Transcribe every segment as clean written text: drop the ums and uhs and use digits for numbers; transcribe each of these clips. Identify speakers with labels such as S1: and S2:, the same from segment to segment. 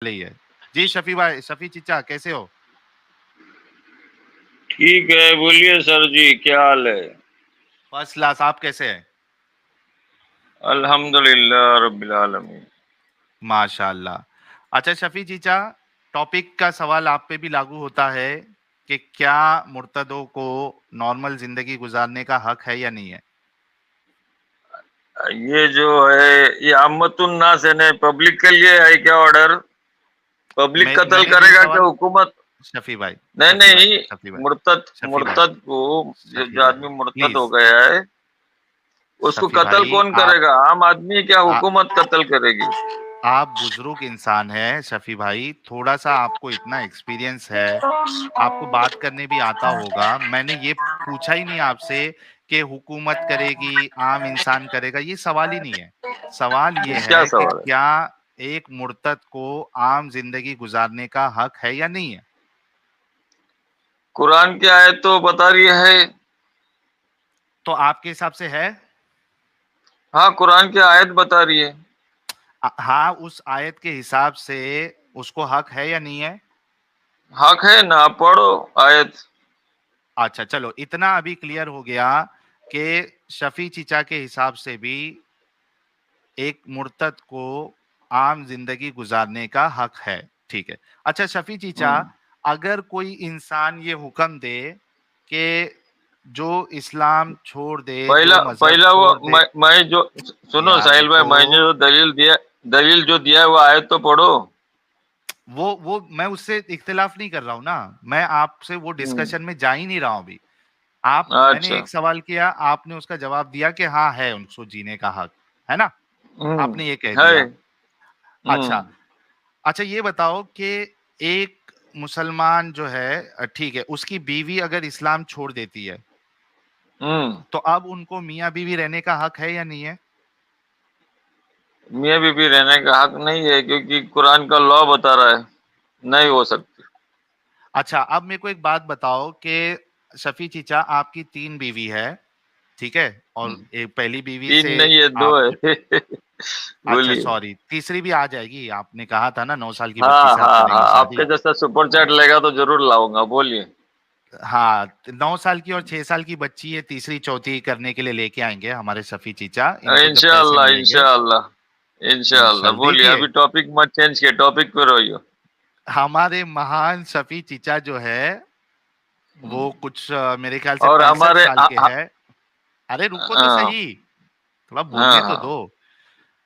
S1: मसले ही है। जी शफी भाई, शफी चीचा कैसे हो?
S2: ठीक है, बोलिए सर जी, क्या हाल है?
S1: First class. आप कैसे हैं?
S2: अल्हम्दुलिल्लाह रब्बिल आलमीन।
S1: माशाल्लाह। अच्छा शफी चीचा, टॉपिक का सवाल आप पे भी लागू होता है कि क्या मुर्तदों को नॉर्मल जिंदगी गुजारने का हक है या नहीं है?
S2: ये जो है ये अम्मतुन्नास है ने पब्लिक के लिए है क्या ऑर्डर? पब्लिक कत्ल
S1: मैंने ये
S2: करेगा क्या
S1: सवाल,
S2: हुकूमत?
S1: शफी भाई,
S2: नहीं
S1: शफी भाई,
S2: नहीं,
S1: शफी भाई,
S2: मुर्तद
S1: शफी भाई,
S2: मुर्तद को,
S1: शफी
S2: जो
S1: भाई,
S2: आदमी मुर्तद हो
S1: प्लीज।
S2: गया है उसको
S1: शफी
S2: कत्ल
S1: भाई
S2: कौन
S1: आप
S2: करेगा? आम आदमी क्या
S1: आ,
S2: हुकूमत कत्ल करेगी?
S1: आप बुजुर्ग इंसान हैं शफी भाई, थोड़ा सा आपको इतना एक्सपीरियंस है, आपको बात करने भी आता होगा। मैंने ये पूछा ही नहीं आपसे कि हुकूमत करेगी आम इंसान करेगा, ये सवाल ही नहीं है। सवाल ये
S2: क्या
S1: है कि
S2: सवाल है?
S1: क्या एक मुर्तद को आम जिंदगी गुजारने का हक है या नहीं है?
S2: कुरान की आयत तो बता रही है।
S1: तो आपके हिसाब से है?
S2: हाँ, कुरान की आयत बता रही है।
S1: हाँ, उस आयत के हिसाब से उसको हक है या नहीं है?
S2: हक है ना, आप पढ़ो आयत।
S1: अच्छा चलो, इतना अभी क्लियर हो गया कि शफी चीचा के हिसाब से भी एक मुर्तद को आम जिंदगी गुजारने का हक है। ठीक है। अच्छा शफी चीचा,
S2: हम्म।
S1: अगर कोई इंसान ये हुक्म दे कि जो इस्लाम छोड़ दे,
S2: पहला
S1: जो मजहब
S2: पहला वो
S1: छोड़ दे।
S2: मैं जो, सुनो
S1: यार
S2: साहिल भाई,
S1: रुको,
S2: मैंने जो दलील जो दिया है वो आयत तो पढ़ो।
S1: वो मैं उससे इख्तिलाफ नहीं कर रहा हूं ना, मैं आपसे वो
S2: हम्म।
S1: डिस्कशन में जा ही नहीं रहा हूं अभी। आप, मैंने
S2: अच्छा।
S1: एक सवाल किया, आपने उसका जवाब दिया कि हाँ है उनको जीने का हक, है ना? आपने ये कह
S2: है।
S1: दिया। अच्छा।
S2: हम्म।
S1: अच्छा ये बताओ कि एक मुसलमान जो है, ठीक है, उसकी बीवी अगर इस्लाम छोड़ देती है,
S2: हम्म।
S1: तो अब उनको मियाँ बीवी रहने का हक है या नहीं है?
S2: मियाँ बीवी रहने का हक नहीं है, क्योंकि कुरान का लॉ बता रहा है नहीं हो सकती।
S1: अच्छा अब मेरे को एक बात बताओ कि शफी चीचा, आपकी 3 बीवी है, ठीक है, और एक पहली बीवी
S2: तीन
S1: से
S2: नहीं है, दो
S1: आप,
S2: है।
S1: अच्छा
S2: बोलिए।
S1: सॉरी, तीसरी भी आ जाएगी, आपने कहा था ना 9 साल की बच्ची
S2: हाँ
S1: से आप
S2: हाँ हाँ,
S1: करेंगे
S2: आपके
S1: शादी।
S2: जैसा सुपर चैट लेगा तो जरूर लाऊंगा, बोलिए।
S1: हाँ, 9 साल की और 6 साल की बच्ची है, तीसरी चौथी करने के लिए लेके आएंगे हमारे शफी चीचा, इनको जब पैसे
S2: इंशाल्लाह
S1: मिलेंगे।
S2: इंशाल्लाह इंशाल्लाह।
S1: इंशाल्लाह।
S2: बोलिए,
S1: देखिए,
S2: अभी टॉपिक मत चेंज किए, टॉपिक पे रहिए।
S1: हमारे महान शफी चीचा जो है, वो कुछ मेरे ख्याल से
S2: और
S1: 65
S2: हमारे
S1: साल के है। अरे रुको तो
S2: हाँ
S1: सही, थोड़ा
S2: हाँ
S1: बोलने तो
S2: हाँ।
S1: दो।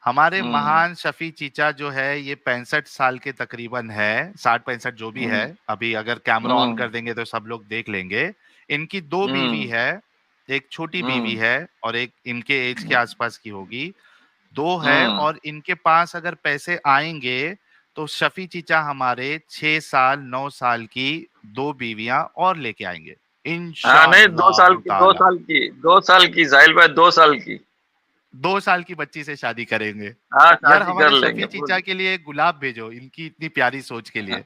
S1: हमारे
S2: हम्म।
S1: महान शफी चीचा जो है ये 65 साल के तकरीबन है, 60-65 जो भी है।
S2: हम्म।
S1: अभी अगर कैमरा ऑन
S2: हम्म।
S1: कर देंगे तो सब लोग देख लेंगे। इनकी 2 बीवी
S2: हम्म।
S1: है, एक छोटी बीवी
S2: हम्म।
S1: है और एक इनके एज के आसपास की होगी। दो है,
S2: हम्म।
S1: और इनके पास अगर पैसे आएंगे तो शफी चीचा हमारे 6 साल 9 साल की 2 बीवियां और लेके आएंगे
S2: हाँ नहीं, दो साल
S1: इंशाअल्लाह
S2: की, दो
S1: ताला।
S2: साल की, 2 साल की साहिल भाई, 2 साल की।
S1: 2 साल की बच्ची से शादी करेंगे।
S2: हाँ,
S1: यार
S2: शादी कर
S1: हमारे
S2: लेंगे,
S1: शफी चीचा
S2: बोलिए।
S1: के लिए एक गुलाब भेजो, इनकी इतनी प्यारी सोच के लिए।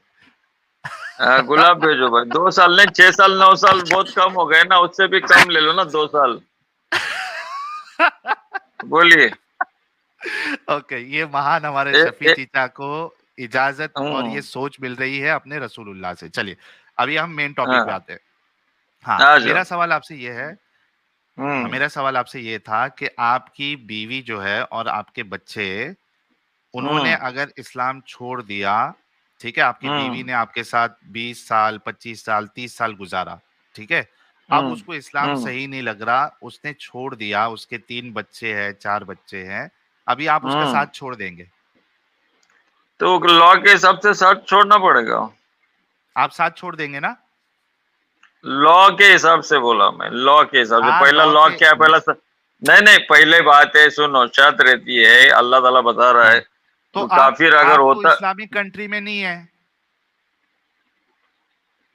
S2: हाँ, गुलाब भेजो भाई। 2 साल नहीं, 6 साल 9 साल बहुत कम हो गए ना, उससे भी कम ले लो ना, 2 साल। बोलिए।
S1: ओके, ये महान हमारे
S2: ए,
S1: शफी
S2: ए,
S1: चीचा को इजाजत और ये
S2: हम्म।
S1: सोच मिल रही है अपने रसूलुल्लाह से। चलिए, अभी हम मेन टॉपिक पे
S2: हाँ,
S1: आते हैं। हाँ,
S2: आ जाओ।
S1: मेरा सवाल आपसे ये है, हाँ,
S2: हम्म।
S1: मेरा सवाल आपसे ये था कि आपकी बीवी जो है और आपके बच्चे, उन्होंने
S2: हम्म।
S1: अगर इस्लाम छोड़ दिया, ठीक है, आपकी बीवी
S2: हम्म।
S1: ने आपके साथ 20 साल 25 साल 30 साल गुजारा, ठीक है, अब
S2: हम्म।
S1: उसको इस्लाम
S2: हम्म।
S1: सही नहीं लग रहा, उसने छोड़ दिया, उसके 3 बच्चे हैं 4 बच्चे हैं, अभी आप उसका
S2: हम्म।
S1: साथ छोड़ देंगे?
S2: तो लॉ के हिसाब से शर्त छोड़ना पड़ेगा।
S1: आप साथ छोड़ देंगे ना?
S2: लॉ के हिसाब से बोला मैं, लॉ के हिसाब से।
S1: हाँ
S2: पहला
S1: लॉ
S2: लॉ
S1: के,
S2: क्या है? नहीं नहीं, पहले बात है, सुनो, शर्त रहती है, अल्लाह ताला बता रहा है।
S1: हाँ, तो
S2: काफिर अगर
S1: आप तो
S2: होता,
S1: इस्लामिक कंट्री में नहीं है।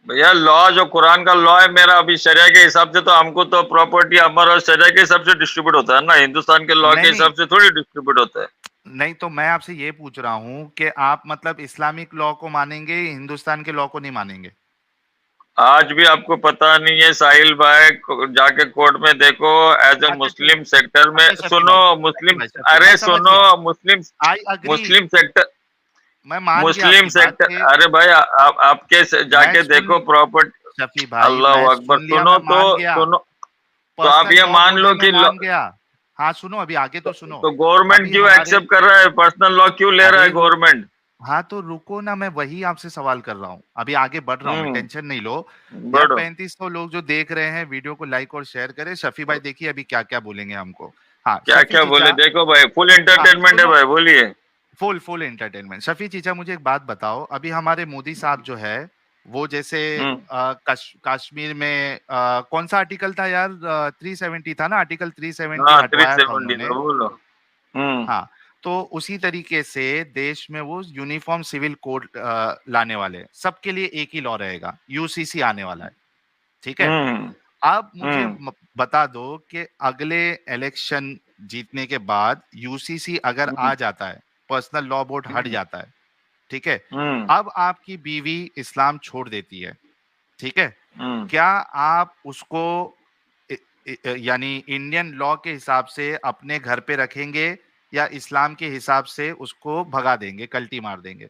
S2: भैया लॉ जो कुरान का लॉ है मेरा, अभी शरिया के हिसाब से तो हमको तो प्रॉपर्टी हमारा शरिया के हिसाब से डिस्ट्रीब्यूट होता है ना, हिंदुस्तान के लॉ
S1: नहीं
S2: के
S1: नहीं,
S2: हिसाब से थोड़ी डिस्ट्रीब्यूट होता है।
S1: नहीं तो मैं आपसे ये पूछ रहा हूँ कि आप मतलब इस्लामिक लॉ को मानेंगे, हिंदुस्तान के लॉ को नहीं मानेंगे?
S2: आज भी आपको पता नहीं है साहिल भाई, जाके कोर्ट में देखो। एज ए
S1: अच्छा चलो,
S2: मुस्लिम सेक्टर में,
S1: अच्छा शफी
S2: सुनो,
S1: भाई, शफी
S2: मुस्लिम,
S1: भाई, शफी, मैं
S2: अरे
S1: समझ
S2: सुनो,
S1: गया,
S2: मुस्लिम,
S1: आई अग्री।
S2: मुस्लिम सेक्टर,
S1: मैं मान गया
S2: मुस्लिम
S1: आपकी बात
S2: सेक्टर,
S1: के।
S2: अरे भाई आपके
S1: मैं
S2: जाके देखो
S1: सुन
S2: प्रॉपर्टी।
S1: शफी भाई,
S2: अल्लाह
S1: मैं
S2: अकबर,
S1: सुन लिया,
S2: सुनो
S1: मैं
S2: तो,
S1: मान गया।
S2: सुनो तो आप
S1: पर्सनल
S2: ये
S1: लॉ
S2: मान
S1: बोले,
S2: लो
S1: मैं
S2: कि
S1: मान गया। हाँ सुनो, अभी आगे तो सुनो।
S2: तो गवर्नमेंट
S1: अभी
S2: क्यों
S1: हमारे,
S2: एक्सेप्ट कर रहा है, पर्सनल लॉ क्यों ले रहा है
S1: अरे रुक,
S2: गवर्नमेंट?
S1: हाँ तो रुको ना, मैं वही आपसे सवाल कर रहा हूँ, अभी आगे बढ़ रहा हूँ, मैं
S2: हम्म,
S1: टेंशन नहीं लो। यार
S2: बढ़ो।
S1: 3500 लोग जो देख रहे हैं, वीडियो को लाइक और शेयर करें। शफी भाई देखिए अभी क्या क्या बोलेंगे हमको। हाँ
S2: क्या
S1: शफी
S2: क्या बोले
S1: चीचा।
S2: देखो भाई, फुल
S1: हाँ
S2: एंटरटेनमेंट है
S1: सुनो,
S2: भाई, बोलिए।
S1: Full full entertainment. शफी चीचा मुझे एक बात बताओ, अभी हमारे मोदी साहब जो है, वो जैसे
S2: हम्म,
S1: कश्मीर में कौन सा आर्टिकल था यार, 370 था ना, आर्टिकल 370
S2: हाँ थ्री
S1: हटवाया था
S2: सेवेंटी
S1: उन्होंने।
S2: था, बोलो। हम्म,
S1: हाँ, तो उसी तरीके से देश में वो यूनिफॉर्म सिविल कोड लाने वाले हैं। सबके लिए एक ही लॉ रहेगा, यूसीसी आने वाला है। ठीक है।
S2: हम्म,
S1: आप मुझे
S2: हम्म,
S1: बता दो कि अगले इलेक्शन जीतने के बाद यूसीसी अगर
S2: हम्म,
S1: आ जाता है, पर्सनल लॉ बोर्ड हट
S2: हम्म,
S1: जाता है, ठीक है,
S2: हम्म,
S1: अब आपकी बीवी इस्लाम छोड़ देती है, ठीक है,
S2: हम्म।
S1: क्या आप उसको यानी इंडियन लॉ के हिसाब से अपने घर पे रखेंगे, या इस्लाम के हिसाब से उसको भगा देंगे, कल्टी मार देंगे?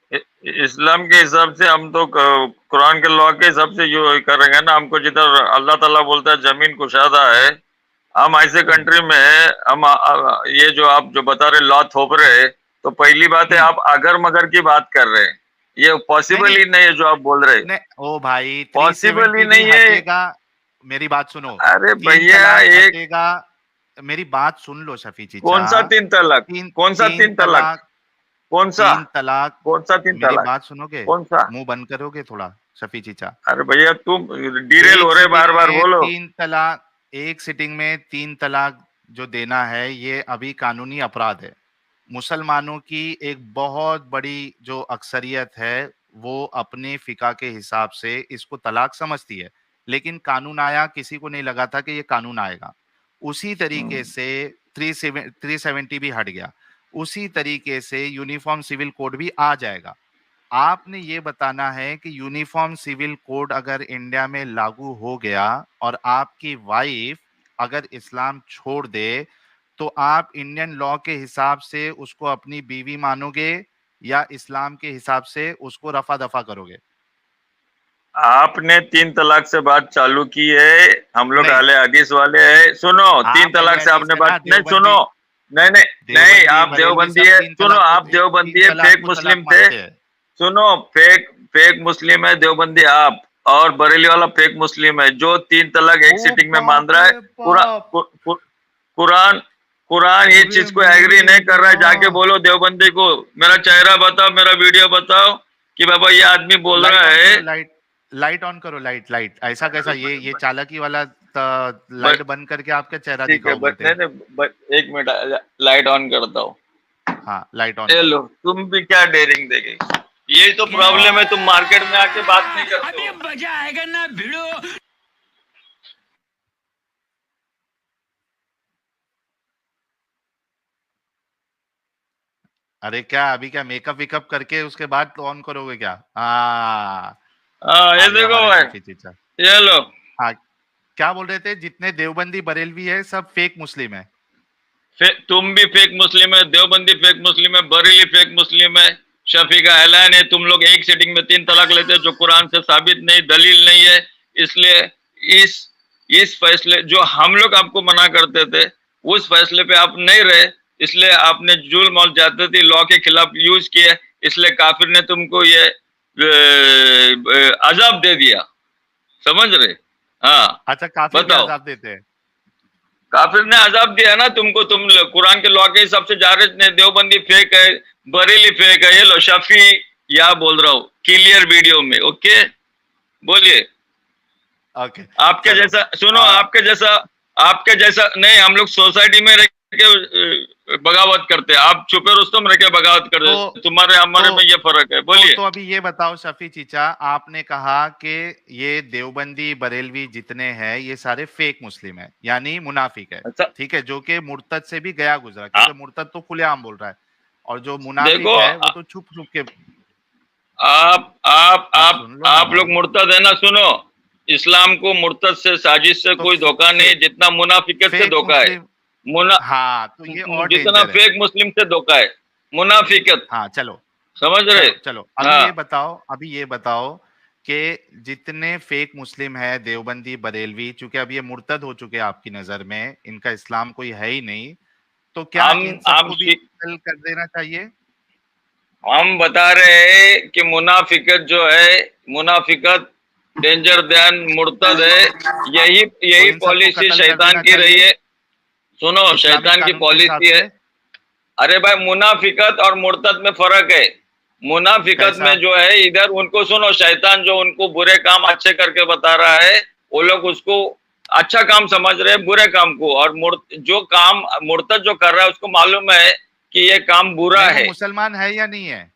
S2: इस्लाम के हिसाब से हम तो कुरान के लॉ के हिसाब से जो करेंगे ना, हमको जिधर अल्लाह ताला बोलता है जमीन कुशादा है, हम ऐसे
S1: हम्म।
S2: कंट्री में हम ये जो आप जो बता रहे लॉ थोप रहे, तो पहली बात है
S1: हम्म।
S2: आप अगर मगर की बात कर रहे हैं, ये
S1: नहीं
S2: पॉसिबल
S1: नहीं
S2: ही नहीं है जो आप बोल रहे।
S1: नहीं, ओ भाई
S2: पॉसिबल ही
S1: 370 भी
S2: नहीं है।
S1: हटेगा। मेरी बात सुनो।
S2: अरे
S1: तीन
S2: भैया
S1: तलाक
S2: एक,
S1: हटेगा। मेरी बात सुन लो शफी चीचा।
S2: कौन सा तीन तलाक?
S1: तीन
S2: कौन सा
S1: तीन
S2: तीन तलाक?
S1: तलाक
S2: कौन सा?
S1: तीन तलाक
S2: कौन सा तीन
S1: मेरी
S2: तलाक?
S1: बात सुनोगे?
S2: कौन सा?
S1: मुंह बंद करोगे थोड़ा, शफी चीचा?
S2: अरे भैया तुम डिरेल
S1: एक
S2: हो रहे, बार
S1: सिटिंग
S2: बार
S1: में
S2: बोलो।
S1: तीन तलाक, एक सिटिंग में तीन तलाक जो देना है, ये अभी कानूनी अपराध है। मुसलमानों की एक बहुत बड़ी जो अक्सरियत है, वो अपने फिका के हिसाब से इसको तलाक समझती है, लेकिन कानून आया, किसी को नहीं लगा था कि ये कानून आएगा। उसी तरीके से 370 भी हट गया, उसी तरीके से यूनिफॉर्म सिविल कोड भी आ जाएगा। आपने ये बताना है कि यूनिफॉर्म सिविल कोड अगर इंडिया में लागू हो गया और आपकी वाइफ अगर इस्लाम छोड़ दे, तो आप इंडियन लॉ के हिसाब से उसको अपनी बीवी मानोगे, या इस्लाम के हिसाब से उसको रफा दफा करोगे?
S2: आपने तीन तलाक से बात चालू की है, हम लोग
S1: नहीं,
S2: अहले हदीस वाले हैं। सुनो, तीन
S1: आप अहले
S2: तलाक से
S1: हदीस
S2: आपने
S1: है ना,
S2: बात नहीं, सुनो।
S1: देवबंदी,
S2: नहीं नहीं, नहीं
S1: देवबंदी
S2: आप
S1: बरेलवी
S2: देवबंदी
S1: सब
S2: है,
S1: तीन
S2: सुनो
S1: तलाक को,
S2: आप देवबंदी
S1: तीन
S2: है,
S1: तलाक
S2: फेक
S1: को तलाक
S2: मुस्लिम थे।
S1: मानते हैं।
S2: सुनो, फेक फेक मुस्लिम है देवबंदी आप, और बरेली वाला फेक मुस्लिम है जो तीन तलाक एक
S1: ओ
S2: सिटिंग में मान
S1: बाप
S2: रहा है।
S1: रे बाप।
S2: कुरान कुरान ये
S1: अरे
S2: चीज को
S1: मेरे
S2: एग्री नहीं कर रहा है, जाके
S1: अल्लाह।
S2: बोलो देवबंदी को, मेरा चेहरा बताओ, मेरा वीडियो बताओ कि बाबा ये आदमी बोल
S1: लाइट
S2: रहा
S1: ऑन
S2: है।
S1: करो, लाइट, लाइट ऑन करो, लाइट लाइट, ऐसा कैसा, ये चालाकी वाला
S2: ब-
S1: लाइट बंद करके आपका चेहरा
S2: ठीक है,
S1: दिखाओ
S2: बट
S1: बोलते
S2: नहीं
S1: हैं?
S2: नहीं, बट एक मिनट, लाइट ऑन करता हूँ।
S1: हाँ लाइट ऑन
S2: ये
S1: करो।
S2: लो, तुम भी क्या डेयरिंग देगी? यही तो
S3: क्या
S2: प्रॉब्लम है, तुम मार्केट में आके बात नहीं करते
S3: अभी
S2: हो।
S3: मजा आएगा ना भिड़ो।
S1: अरे क्या अभी क्या मेकअप वेकअप करके उसके बाद ऑन करोगे क्या? हाँ,
S2: हाँ ये
S1: आ गया
S2: देखो
S1: हमारे
S2: भाई,
S1: शफी चीचा।
S2: ये लो।
S1: हाँ, क्या बोल रहे थे? जितने देवबंदी बरेलवी है सब फेक मुस्लिम है।
S2: तुम भी फेक मुस्लिम है, देवबंदी फेक मुस्लिम है, बरेली फेक मुस्लिम है। शफी का ऐलान है तुम लोग एक सिटिंग में तीन तलाक लेते हो, जो कुरान से साबित नहीं, दलील नहीं है। इसलिए इस इस फैसले जो हम लोग आपको मना करते थे, उस फैसले पे आप नहीं रहे, इसलिए आपने जुल्म और ज्यादती लॉ के खिलाफ यूज किए, इसलिए काफिर ने तुमको ये अजाब दे दिया। समझ रहे? हाँ,
S1: अच्छा, काफिर भी
S2: बताओ।
S1: अजाब देते हैं?
S2: काफिर ने अजाब दिया ना तुमको, तुम कुरान के लॉ के हिसाब से जा रहे, देवबंदी फेक है, बरेली फेक है। ये लो शफी, या बोल रहा हूँ क्लियर वीडियो में। ओके, बोलिए।
S1: ओके,
S2: आपके
S1: चलो।
S2: जैसा सुनो, आपके जैसा नहीं, हम लोग सोसाइटी में रह के बगावत करते हैं, आप छुपे रुस्तम रह के बगावत करते,
S1: तो
S2: तुम्हारे हमारे
S1: तो
S2: में ये फर्क है। बोलिए।
S1: तो अभी ये बताओ शफी चीचा, आपने कहा कि ये देवबंदी बरेलवी जितने हैं ये सारे फेक मुस्लिम है, यानी मुनाफिक है।
S2: अच्छा,
S1: ठीक है, जो कि मुर्तद से भी गया गुजरा,
S2: आ,
S1: क्योंकि मुर्तद तो खुलेआम बोल रहा है, और जो
S2: देखो
S1: मुनाफिक है वो तो छुप छुप के।
S2: आप आप
S1: आप
S2: आप
S1: सुन लो ना
S2: आप लोग
S1: भाई।
S2: मुर्तद है ना, सुनो। इस्लाम को मुर्तद से, साजिश से
S1: तो
S2: कोई धोखा नहीं, जितना मुनाफिकत से
S1: फेक
S2: धोखा है।
S1: मुस्लिम,
S2: मुना
S1: हाँ तो ये और
S2: जितना
S1: डेंजर है।
S2: फेक मुस्लिम से धोखा है, मुनाफिकत।
S1: हाँ चलो,
S2: समझ रहे?
S1: चलो चलो,
S2: हाँ,
S1: अभी ये बताओ कि जितने फेक मुस्लिम है, देवबंदी, बरेलवी, चूंकि अब ये मुर्तद हो चुके हैं आपकी नजर में, इनका इस्लाम कोई है ही नहीं, तो क्या
S2: हम
S1: इन
S2: आप
S1: सबको भी कत्ल कर देना चाहिए?
S2: हम बता रहे हैं कि मुनाफिकत जो है, मुनाफिकत, डेंजर दैन, मुर्तद है। यही
S1: तो
S2: यही
S1: इन सबको
S2: पॉलिसी
S1: कत्ल कर
S2: शैतान
S1: देना
S2: की रही
S1: चाहिए
S2: है। सुनो,
S1: इस्लामिक
S2: शैतान की
S1: कानून के हिसाब
S2: पॉलिसी है।
S1: से?
S2: अरे भाई, मुनाफिकत और मुर्तद में फर्क है। मुनाफिकत
S1: कैसा?
S2: में जो है, इधर उनको सुनो, शैतान जो उनको बुरे काम अच्छे करके बता रहा है, वो लोग उसको अच्छा काम समझ रहे हैं, बुरे काम को। और जो काम मुर्तद जो कर रहा है, उसको मालूम है कि ये काम बुरा
S1: नहीं, वो
S2: है।
S1: मुसलमान है या नहीं है?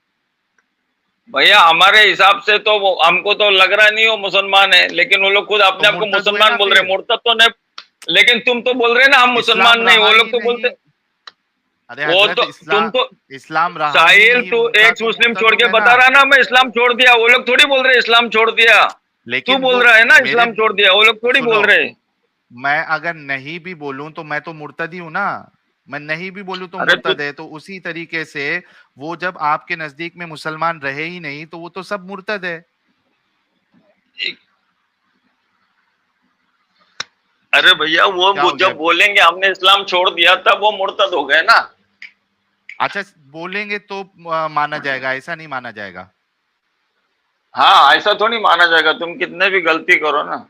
S2: भैया, हमारे हिसाब से तो वो, हमको तो लग रहा नहीं वो मुसलमान है, लेकिन वो लोग खुद
S1: तो
S2: अपने आप को
S1: मुर्तद हुए
S2: मुसलमान
S1: ना
S2: बोल रहे हैं।
S1: फिर।
S2: मुर्तद तो नहीं, लेकिन तुम तो बोल रहे हैं ना हम मुसलमान
S1: इस्लाम
S2: नहीं,
S1: रहा
S2: वो लोग
S1: ही
S2: तो
S1: नहीं।
S2: बोलते।
S1: अरे
S2: वो
S1: हजरत,
S2: तो तुम तो,
S1: इस्लाम रहा ही
S2: साहिल
S1: नहीं,
S2: तू
S1: उनका
S2: एक
S1: तो
S2: मुस्लिम
S1: मुर्तद
S2: छोड़
S1: हो
S2: के
S1: गए ना।
S2: बता रहा ना, मैं इस्लाम छोड़ दिया। वो लोग थोड़ी बोल रहे इस्लाम छोड़ दिया। तू
S1: लेकिन
S2: बोल
S1: वो
S2: रहा है ना
S1: मेरे,
S2: इस्लाम छोड़ दिया, वो लोग थोड़ी
S1: सुनो,
S2: बोल रहे।
S1: मैं अगर नहीं भी बोलूं तो मैं तो मुर्तद ही हूं ना। मैं नहीं भी बोलूं तो
S2: अरे तू,
S1: मुर्तद है, तो उसी तरीके से वो जब आपके नजदीक में मुसलमान रहे ही नहीं तो वो तो सब मुर्तद है।
S2: अरे भैया,
S1: क्या
S2: वो
S1: हो गया?
S2: जब बोलेंगे हमने इस्लाम छोड़ दिया, तब वो मुर्तद हो गए ना।
S1: अच्छा, बोलेंगे तो माना जाएगा, ऐसा नहीं माना जाएगा?
S2: हाँ, ऐसा थोड़ी माना जाएगा, तुम कितने भी गलती करो ना।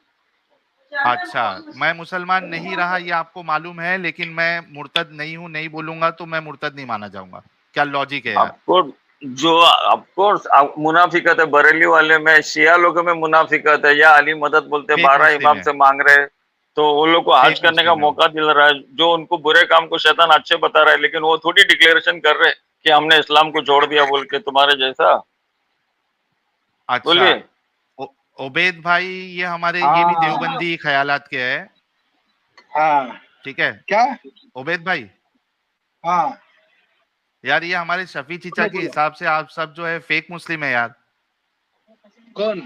S1: अच्छा, मैं मुसलमान नहीं रहा ये आपको मालूम है, लेकिन मैं मुर्तद नहीं हूं, नहीं बोलूंगा तो मैं मुर्तद नहीं माना जाऊंगा? क्या लॉजिक है यार?
S2: आपको जो, ऑफकोर्स मुनाफिकत है बरेली वाले में, शिया लोगों में मुनाफिकत है, या अली मदद बोलते हैं,
S1: फेक
S2: 12
S1: मुस्लिम
S2: इमाम
S1: है,
S2: से मांग रहे हैं, तो वो लोग को हज
S1: फेक
S2: करने का
S1: मुस्लिम है वो।
S2: मौका दिल रहा है। जो उनको बुरे काम को शैतान अच्छे बता रहा है, लेकिन वो थोड़ी डिक्लेरेशन कर रहे कि हमने इस्लाम को छोड़ दिया बोल के, तुम्हारे जैसा।
S1: अच्छा,
S2: बोलिए।
S1: ओ, उबैद भाई, ये हमारे ये भी
S3: हाँ
S1: देवबंदी ख्यालात के है,
S3: हाँ।
S1: ठीक है?
S3: क्या?
S1: उबैद भाई,
S3: हाँ,
S1: यार ये हमारे शफी चीचा
S3: बोलो
S1: के
S3: बोलो।
S1: हिसाब से आप सब जो है फेक मुस्लिम है यार।
S3: कौन?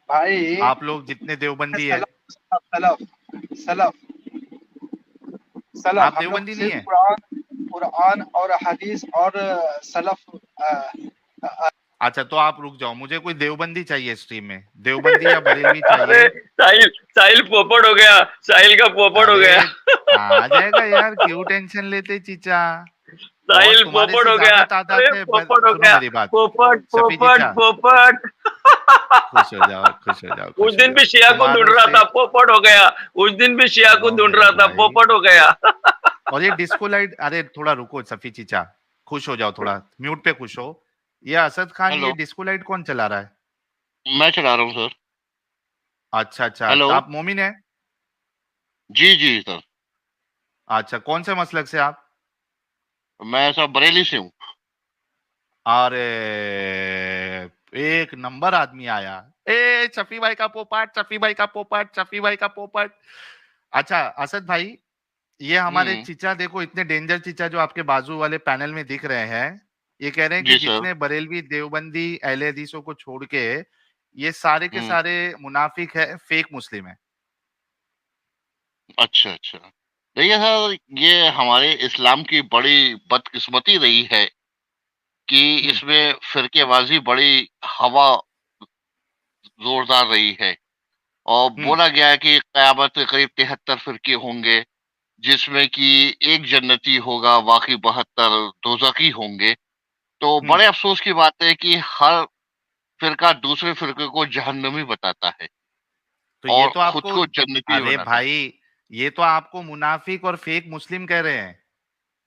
S3: भाई,
S1: आप लोग जितने देवबंदी है।
S3: सलफ सलफ सलफ सलफ,
S1: आप
S3: हम लोग
S1: देवबंदी नहीं
S3: सिर्फ
S1: है?
S3: कुरान कुरान और हदीस और सलफ
S1: अच्छा, तो आप रुक जाओ, मुझे कोई देवबंदी चाहिए स्ट्रीम में, देवबंदी या बरेलवी
S2: अरे,
S1: चाहिए।
S2: साहिल साहिल पोपट हो गया, साहिल का पोपट हो
S1: अरे
S2: गया।
S1: आ जाएगा यार, क्यों टेंशन लेते चीचा? बहुत
S2: साहिल
S1: तुम्हारे
S2: पोपट
S1: से
S2: हो गया।
S1: ज्यादा तादाद
S2: अरे,
S1: है,
S2: पोपट हो
S1: सुनो
S2: गया।
S1: मेरी बात।
S2: पोपट
S1: शफी
S2: पोपट
S1: चीचा,
S2: पोपट।
S1: खुश हो जाओ, खुश हो जाओ,
S2: उस
S1: खुश हो
S2: दिन
S1: जाओ
S2: भी शिया को ढूंढ
S1: तुम्हारों
S2: रहा
S1: से।
S2: था, पोपट हो गया। उस दिन भी शिया को
S1: ओ
S2: ढूंढ
S1: मेरे
S2: रहा था,
S1: भाई,
S2: पोपट हो गया।
S1: और ये डिस्को लाइट, अरे थोड़ा रुको सफी चीचा, खुश हो जाओ थोड़ा, म्यूट पे खुश हो। ये असद खान, ये
S4: हेलो।
S1: डिस्को लाइट कौन चला रहा है?
S4: मैं चला रहा हूँ सर।
S1: अच्छा अच्छा,
S4: हेलो।
S1: तो आप मोमिन है?
S4: जी जी सर।
S1: अच्छा, कौन से मसलक से आप?
S4: मैं सर बरेली से हूँ।
S1: अरे, एक नंबर आदमी आया। ए शफी भाई का पोपट, शफी भाई का पोपट, शफी भाई का पोपट। अच्छा असद भाई, ये हमारे
S4: हम्म।
S1: चीचा देखो, इतने डेंजर चीचा जो आपके बाजू वाले पैनल में दिख रहे हैं, ये कह रहे हैं कि
S4: जी सर।
S1: जितने बरेलवी, देवबंदी, अहले हदीसों को छोड़ के ये सारे के
S4: हम्म।
S1: सारे मुनाफिक है, फेक मुस्लिम है।
S4: अच्छा अच्छा। देखिए सर, ये हमारे इस्लाम की बड़ी बदकिस्मती रही है कि
S1: हम्म
S4: इसमें फिरकेबाजी बड़ी हवा जोरदार रही है। और
S1: हम्म
S4: बोला गया है कि कयामत के करीब 73 फिरके होंगे, जिसमें कि एक जन्नती होगा, बाकी 72 दोजखी होंगे। तो
S1: हम्म।
S4: बड़े अफसोस की बात है कि हर फिरका दूसरे फिरके को जहन्नमी बताता है
S1: तो ये
S4: और
S1: तो
S4: खुद
S1: आपको,
S4: को जन्नती
S1: अरे
S4: बनाता है।
S1: भाई, ये तो आपको मुनाफिक और फेक मुस्लिम कह रहे हैं।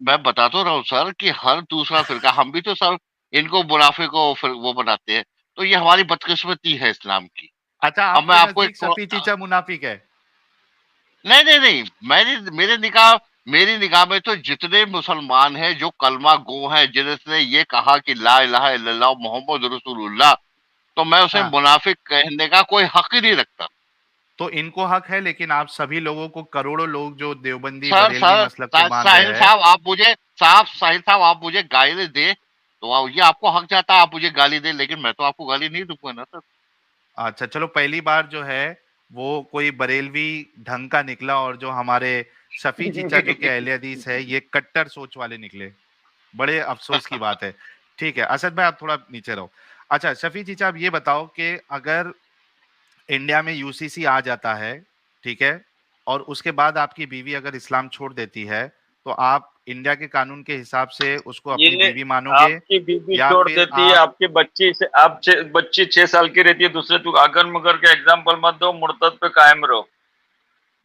S4: मैं बता तो रहा हूँ सर कि हर दूसरा फिरका, हम भी तो सर इनको मुनाफे को फिर वो बनाते हैं। तो ये हमारी बदकिस्मती है इस्लाम की।
S1: अच्छा,
S4: अब मैं
S1: आपके
S4: आपको
S1: नजदीक शफी चीचा मुनाफिक है?
S4: नहीं नहीं नहीं, मेरी निगाह में तो जितने मुसलमान हैं जो कलमा गो हैं, जिसने ये कहा कि ला इलाहा इल्लल्लाह मोहम्मद रसूलुल्लाह, तो मैं उसे
S1: हाँ,
S4: मुनाफिक कहने का कोई हक ही नहीं रखता।
S1: तो इनको हक है, लेकिन आप सभी लोगों को, करोड़ों लोग जो देवबंदी,
S4: सर
S1: बरेलवी
S4: सर
S1: मसलक को मान
S4: साहिल
S1: रहे हैं।
S4: साहब, साहिल साहब, आप मुझे गाली दे तो ये आपको हक जाता है, आप मुझे गाली दे, लेकिन मैं तो आपको गाली नहीं दूंगा ना सर।
S1: अच्छा चलो, पहली बार जो है वो कोई बरेलवी ढंग का निकला, और जो हमारे शफी चीचा जो कि अहले हदीस है, ये कट्टर सोच वाले निकले। बड़े अफसोस की बात है। ठीक है असद भाई, आप थोड़ा नीचे रहो। अच्छा शफी चीचा, आप ये बताओ कि अगर इंडिया में यूसीसी आ जाता है, ठीक है, और उसके बाद आपकी बीवी अगर इस्लाम छोड़ देती है, तो आप इंडिया के कानून के हिसाब से उसको अपनी
S2: ये
S1: बीवी मानोगे
S2: आपकी बीवी
S1: या
S2: छोड़
S1: फिर
S2: देती है,
S1: आप
S2: आपकी बच्ची से आप बच्ची 6 साल की रहती है, दूसरे तू अगर मगर के एग्जाम्पल मत दो, मुर्तद पे कायम रहो।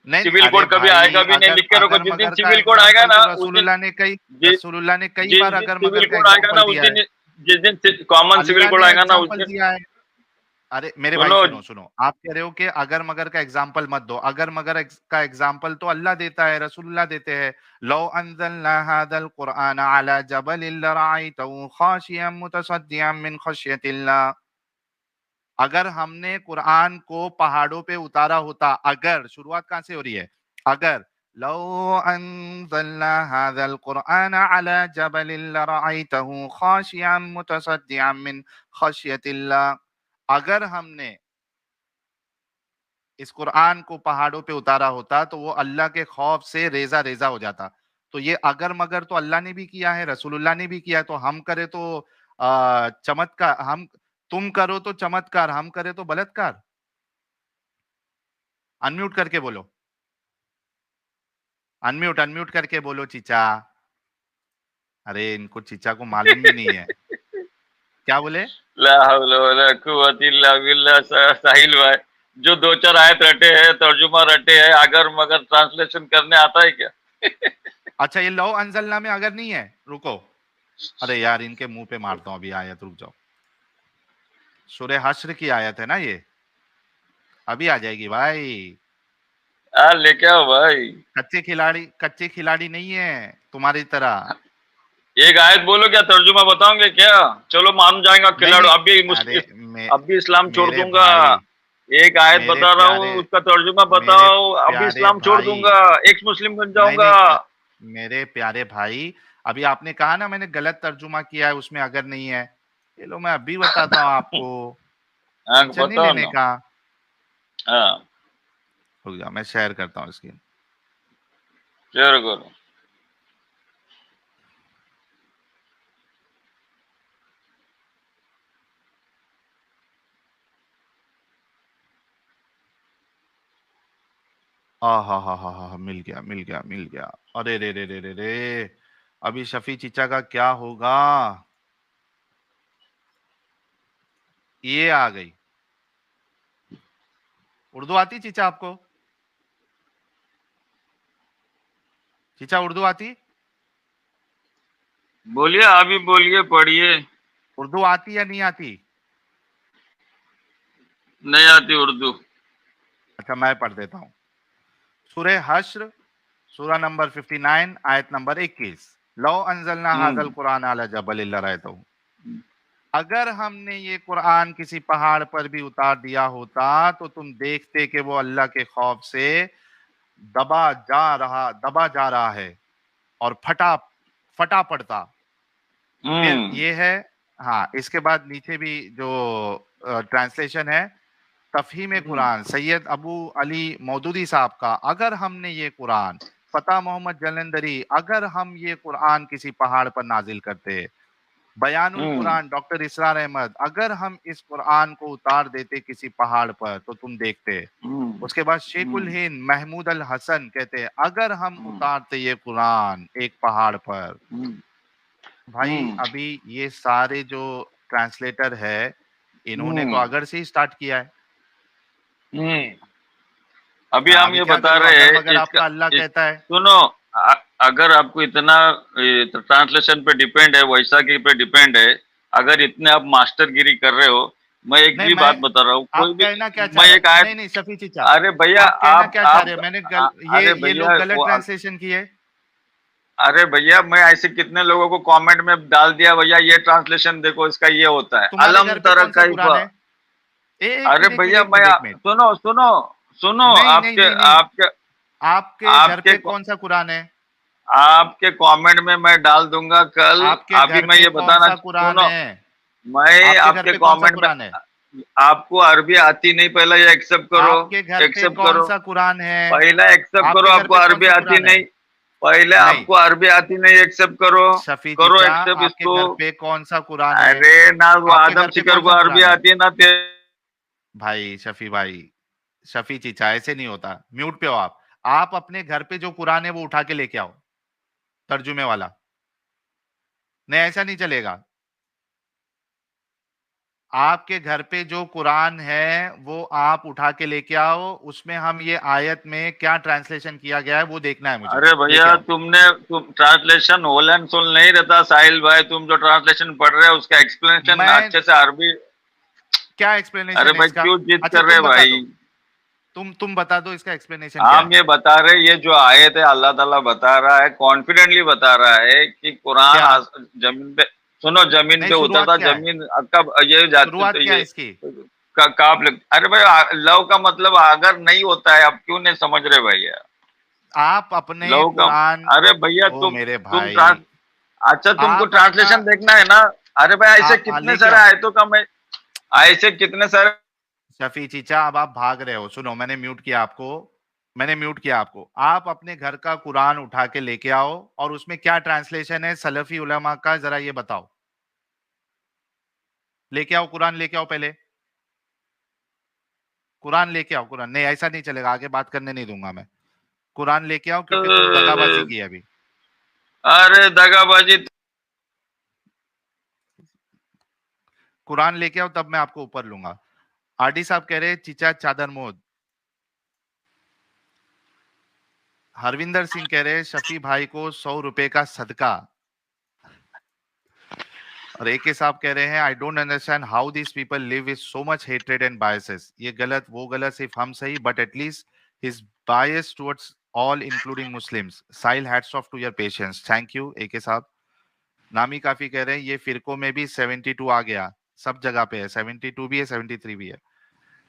S1: नहीं,
S2: सिविल
S1: अरे
S2: कोड कभी
S1: भाई,
S2: आएगा भी नहीं,
S1: अगर
S2: लिख के रखो,
S1: अगर
S2: जिस दिन
S1: मगर का
S2: सिविल कोड आएगा
S1: एग्जाम्पल
S2: ना
S1: तो
S2: उस दिन,
S1: रसूलुल्लाह ने कई
S2: जिस
S1: बार
S2: दिन
S1: अगर
S2: सिविल
S1: मगर का
S2: कोड आएगा ना
S1: एग्जाम्पल
S2: उस
S1: दिया है।
S2: दिन, जिस दिन कॉमन सिविल
S1: अल्लाह
S2: कोड
S1: ने
S2: आएगा ना उस
S1: एग्जाम्पल
S2: दिन,
S1: दिया है। अरे मेरे भाई
S2: सुनो,
S1: सुनो सुनो, आप कह रहे हो कि अगर मगर का एग्जाम्पल मत दो, अगर मगर का एग्जाम्पल तो अल्लाह देता है, रसूलुल्लाह देते हैं। लो अंज़लना हाज़ल कुरआन अला जबलिन लरअयतहु खाशियम मुतसद्दिअम मिन खश्यतिल्लाह। अगर हमने कुरान को पहाड़ों पे उतारा होता, अगर, शुरुआत कहां से हो रही है, अगर लो अंज़लना हाज़ल कुरआन अला जबलिन लरअयतहु खाशियम मुतसद्दिअम मिन खश्यतिल्लाह। अगर हमने इस कुरान को पहाड़ों पे उतारा होता तो वो अल्लाह के खौफ से रेजा रेजा हो जाता। तो ये अगर मगर तो अल्लाह ने भी किया है, रसूलुल्लाह ने भी किया है, तो हम करे तो चमत्कार, हम, तुम करो तो चमत्कार, हम करे तो बलात्कार। अनम्यूट करके बोलो, अनम्यूट अनम्यूट करके बोलो चीचा। अरे इनको चीचा को मालूम भी नहीं है, क्या बोले?
S2: ला हौला वला कुव्वता इल्ला बिल्लाह। साहिल भाई, जो 2-4 आयत रटे हैं, तर्जुमा रटे हैं, अगर मगर ट्रांसलेशन करने आता है क्या?
S1: अच्छा ये लो अंजलना में अगर नहीं है, रुको, अरे यार इनके मुंह पे मारता हूं अभी आयत, रुक जाओ। सूरह हश्र की आयत है ना ये, अभी आ जाएगी भाई।
S2: लेके आओ भाई।
S1: कच्चे खिलाड़ी नहीं है तुम्हारी तरह।
S2: एक आयत बोलो, क्या तर्जुमा बताओगे क्या? चलो मान जाएगा
S1: नहीं
S2: खिलाड़ी,
S1: नहीं,
S2: अभी
S1: अरे
S2: अब भी इस्लाम छोड़
S1: मेरे
S2: दूंगा।
S1: भाई,
S2: एक आयत
S1: मेरे
S2: बता रहा
S1: प्यारे,
S2: हूँ, उसका तर्जुमा
S1: मेरे
S2: बताओ, अभी
S1: प्यारे
S2: इस्लाम छोड़
S1: भाई,
S2: दूंगा, एक्स मुस्लिम बन
S1: नहीं
S2: जाऊंगा।
S1: नहीं, मेरे प्यारे भाई, अभी आपने कहा ना मैंने गलत तर्जुमा किया है, उसमें अगर नहीं है, ये लो मैं अभी बताता हूँ आपको,
S2: हाँ
S1: टेंशन नहीं
S2: बताओ
S1: लेने
S2: ना।
S1: का।
S2: हाँ
S1: रुक जाओ मैं शेयर करता हूँ स्क्रीन।
S2: शेयर करो।
S1: हा, मिल गया मिल गया मिल गया। अरे रे रे रे रे रे, अभी शफी चीचा का क्या होगा? ये आ गई। उर्दू आती चीचा आपको? चीचा उर्दू आती?
S2: बोलिए, अभी बोलिए, पढ़िए।
S1: उर्दू आती या नहीं आती?
S2: नहीं आती उर्दू।
S1: अच्छा मैं पढ़ देता हूँ। सूरह हश्र, सूरा नंबर 59, आयत नंबर 21। लो अंजलना हाजल
S2: हम्म
S1: कुरान अला जबल लरअयतहु। अगर हमने ये कुरान किसी पहाड़ पर भी उतार दिया होता तो तुम देखते कि वो अल्लाह के खौफ से दबा जा रहा है और फटा फटा पड़ता। फिर
S2: हम्म
S1: ये है, हाँ इसके बाद नीचे भी जो ट्रांसलेशन है, तफहीम कुरान सैयद अबू अली मौदूदी साहब का, अगर हमने ये कुरान, फता मोहम्मद जलंधरी, अगर हम ये कुरान किसी पहाड़ पर नाजिल करते। बयानुल
S2: हम्म
S1: कुरान डॉक्टर इसरार अहमद, अगर हम इस कुरान को उतार देते किसी पहाड़ पर तो तुम देखते।
S2: हम्म
S1: उसके बाद शेखुल हिंद महमूद अल हसन कहते हैं अगर हम उतारते ये कुरान एक पहाड़ पर। भाई
S2: हम्म
S1: अभी ये सारे जो ट्रांसलेटर है इन्होंने तो
S2: हम्म
S1: अगर से ही स्टार्ट किया है।
S2: हम्म अभी
S1: मैं
S2: हम
S1: अभी
S2: ये
S1: क्या
S2: बता
S1: करूं,
S2: रहे
S1: अगर
S2: हैं
S1: मगर
S2: इसका।
S1: आपका अल्लाह कहता है।
S2: सुनो, अगर आपको इतना ट्रांसलेशन पे डिपेंड है, वैशाखी पे डिपेंड है, अगर इतने आप मास्टरगिरी कर रहे हो, मैं एक
S1: नहीं
S2: भी
S1: मैं,
S2: बात बता रहा हूँ, कोई
S1: आप
S2: भी,
S1: कहना क्या चाह
S2: मैं
S1: रहे
S2: एक
S1: हैं,
S2: आयत।
S1: नहीं नहीं शफी चीचा,
S2: अरे भैया,
S1: आप कहना क्या चाह रहे
S2: आप
S1: हो, मैंने
S2: अरे
S1: ये
S2: भैया
S1: लोग गलत
S2: वो,
S1: ट्रांसलेशन किए।
S2: अरे भैया मैं ऐसे कितने लोगों को कमेंट में डाल दिया, भैया ये ट्रांसलेशन देखो, इसका ये होता है,
S1: तुम्हारे
S2: अलम
S1: घर पे
S2: तरह
S1: कौन सा कुरान
S2: कैफा।
S1: है? एक
S2: अरे
S1: मिनट एक मिनट
S2: भैया
S1: एक मिनट एक मिनट।
S2: सुनो सुनो सुनो,
S1: नहीं नहीं
S2: आपके
S1: नहीं नहीं,
S2: आपके
S1: आपके घर
S2: आपके
S1: पे कौन सा कुरान है?
S2: आपके कमेंट में मैं डाल दूंगा कल।
S1: आपके
S2: अभी
S1: घर
S2: मैं
S1: पे
S2: ये
S1: कौन
S2: बताना,
S1: सा कुरान
S2: सुनो,
S1: है?
S2: मैं
S1: आपके घर
S2: आपके
S1: पे कौन सा
S2: कमेंट में,
S1: कुरान है?
S2: आपको अरबी आती नहीं, पहले ये एक्सेप्ट करो,
S1: आपके घर पे
S2: एक्सेप्ट
S1: कौन
S2: करो,
S1: सा कुरान है?
S2: पहला एक्सेप्ट करो,
S1: आपके घर
S2: आपको
S1: पे कौन
S2: अरबी
S1: सा
S2: आती
S1: कुरान है?
S2: नहीं, पहले
S1: नहीं
S2: आपको अरबी आती नहीं, एक्सेप्ट करो,
S1: शफी
S2: करो
S1: चीचा,
S2: एक्सेप्ट
S1: आपके
S2: इसको।
S1: घर पे कौन सा कुरान है?
S2: अरे ना वो
S1: आपके
S2: आदम
S1: घर पे
S2: शिकर
S1: कौन
S2: को
S1: सा
S2: अरबी
S1: कुरान है?
S2: आती है ना
S1: भाई शफी भाई, शफी चीचा ऐसे नहीं होता। म्यूट पे हो आप अपने घर पे जो कुरान है वो उठा के लेके आओ, तर्जुमे वाला। नहीं ऐसा नहीं चलेगा। आपके घर पे जो कुरान है वो आप उठा के लेके आओ, उसमें हम ये आयत में क्या ट्रांसलेशन किया गया है वो देखना है मुझे।
S2: अरे भैया
S1: लेके आओ।
S2: तुम ट्रांसलेशन होल एंड सोल नहीं रहता साहिल भाई, तुम जो ट्रांसलेशन पढ़ रहे हो उसका एक्सप्लेनेशन
S1: मैं
S2: अच्छे से अरबी।
S1: क्या
S2: अरे
S1: एक्सप्लेनेशन है
S2: भाई
S1: इसका?
S2: क्यों जिद
S1: अच्छा
S2: कर रहे
S1: तुम बता
S2: भाई?
S1: दो, तुम बता दो इसका एक्सप्लेनेशन क्या
S2: हम
S1: है?
S2: ये बता रहे, ये जो आयत है अल्लाह ताला बता रहा है, कॉन्फिडेंटली बता रहा है कि कुरान
S1: क्या?
S2: जमीन पे, सुनो, जमीन
S1: नहीं
S2: पे
S1: शुरुआत
S2: उतरता,
S1: क्या है?
S2: जमीन कब ये जाते
S1: शुरुआत
S2: तो
S1: क्या है
S2: ये
S1: इसकी?
S2: काप लग। अरे भाई लव का मतलब अगर नहीं होता है, आप क्यों नहीं समझ रहे भैया?
S1: आप अपने
S2: लव का,
S1: कुरान,
S2: अरे भैया
S1: ओ मेरे
S2: तुम
S1: भाई,
S2: अच्छा तुमको
S1: आप अपना,
S2: ट्रांसलेशन देखना है ना? अरे भाई ऐसे
S1: आप
S2: कितने
S1: लेके
S2: सारे
S1: आओ।
S2: आयतों का मैं, ऐसे कितने सारे।
S1: शफी चीचा अब आप भाग रहे हो, सुनो मैंने म्यूट किया आपको, मैंने म्यूट किया आपको। आप अपने घर का कुरान उठा के लेके आओ और उसमें क्या ट्रांसलेशन है सलफी उलमा का, जरा ये बताओ। लेके आओ कुरान, लेके आओ पहले कुरान लेके आओ। कुरान नहीं, ऐसा नहीं चलेगा, आगे बात करने नहीं दूंगा मैं। कुरान लेके आओ क्योंकि तुम दगाबाजी की अभी।
S2: अरे दगाबाजी।
S1: कुरान लेके आओ तब मैं आपको ऊपर लूंगा। आरडी साहब कह रहे हैं चीचा चादर मोद। हरविंदर सिंह कह रहे हैं शफी भाई को 100 रुपए का सदका। और ए के साहब कह रहे हैं I don't understand how this people live with so much hatred and biases. ये गलत वो गलत, सिर्फ हम सही, but at least his bias towards all including Muslims. साइल hats off to your patience. Thank you A K साहब। नामी काफी कह रहे हैं ये फिरकों में भी 72 आ गया, सब जगह पे है, 72 भी है 73 भी है।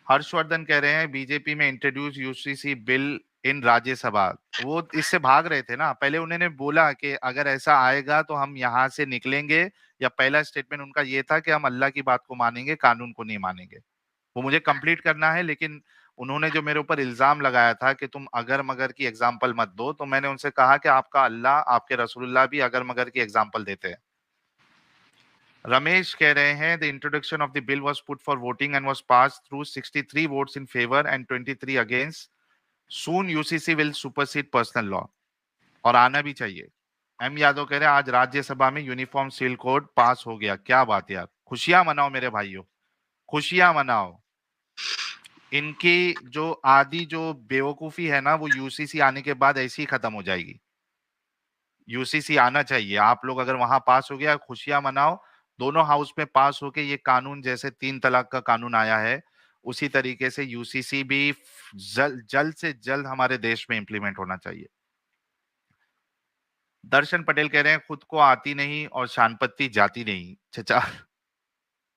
S1: हर्षवर्धन कह रहे हैं बीजेपी में इंट्रोड्यूस यूसीसी बिल इन राज्यसभा। वो इससे भाग रहे थे ना, पहले उन्होंने बोला कि अगर ऐसा आएगा तो हम यहाँ से निकलेंगे, या पहला स्टेटमेंट उनका ये था कि हम अल्लाह की बात को मानेंगे, कानून को नहीं मानेंगे। वो मुझे कंप्लीट करना है, लेकिन उन्होंने जो मेरे ऊपर इल्जाम लगाया था कि तुम अगर मगर की एग्जाम्पल मत दो, तो मैंने उनसे कहा कि आपका अल्लाह, आपके रसूलुल्लाह भी अगर मगर की एग्जाम्पल देते हैं। रमेश कह रहे हैं the introduction of the bill was put for voting and was pass through 63 votes in favour and 23 against. Soon UCC will supersede personal law. और आना भी चाहिए। एम यादव कह रहे हैं आज राज्यसभा में यूनिफॉर्म सिविल कोड पास हो गया, क्या बात यार, खुशियां मनाओ मेरे भाइयों, खुशियां मनाओ। इनकी जो आदि जो बेवकूफी है ना, वो यूसीसी आने के बाद ऐसी ही खत्म हो जाएगी। यूसीसी आना चाहिए, आप लोग अगर वहां पास हो गया खुशियां मनाओ। दोनों हाउस में पास होके ये कानून, जैसे 3 तलाक का कानून आया है, उसी तरीके से यूसीसी भी जल्द से जल्द हमारे देश में इंप्लीमेंट होना चाहिए। दर्शन पटेल कह रहे हैं खुद को आती नहीं और शानपत्ती जाती नहीं चचा।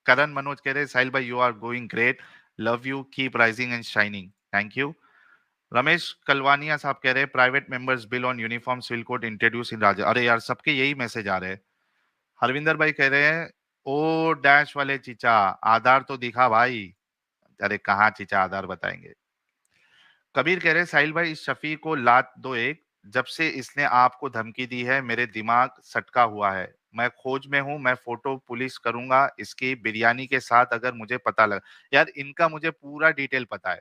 S1: करण मनोज कह रहे हैं साहिल भाई you are going great, love you, keep rising and shining, thank you. Ramesh Kalwania साहब कह रहे हैं private members bill on uniform civil code introduce in Rajya. अरे यार सबके यही मैसेज आ रहे हैं। हरविंदर भाई कह रहे हैं ओ डैश वाले चीचा आधार तो दिखा भाई। अरे कहाँ चीचा आधार बताएंगे। कबीर कह रहे हैं साहिल भाई इस शफी को लात दो एक, जब से इसने आपको धमकी दी है मेरे दिमाग सटका हुआ है, मैं खोज में हूं, मैं फोटो पुलिस करूंगा इसकी बिरयानी के साथ अगर मुझे पता लगा। यार इनका मुझे पूरा डिटेल पता है,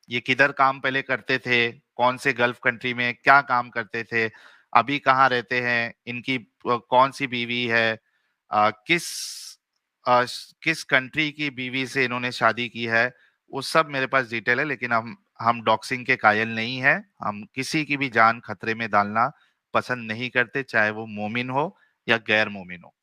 S1: ये किधर काम पहले करते थे, कौन से गल्फ कंट्री में क्या काम करते थे, अभी कहाँ रहते हैं, इनकी कौन सी बीवी है, किस किस कंट्री की बीवी से इन्होंने शादी की है, वो सब मेरे पास डिटेल है। लेकिन हम डॉक्सिंग के कायल नहीं है, हम किसी की भी जान खतरे में डालना पसंद नहीं करते, चाहे वो मोमिन हो या गैर मोमिन हो।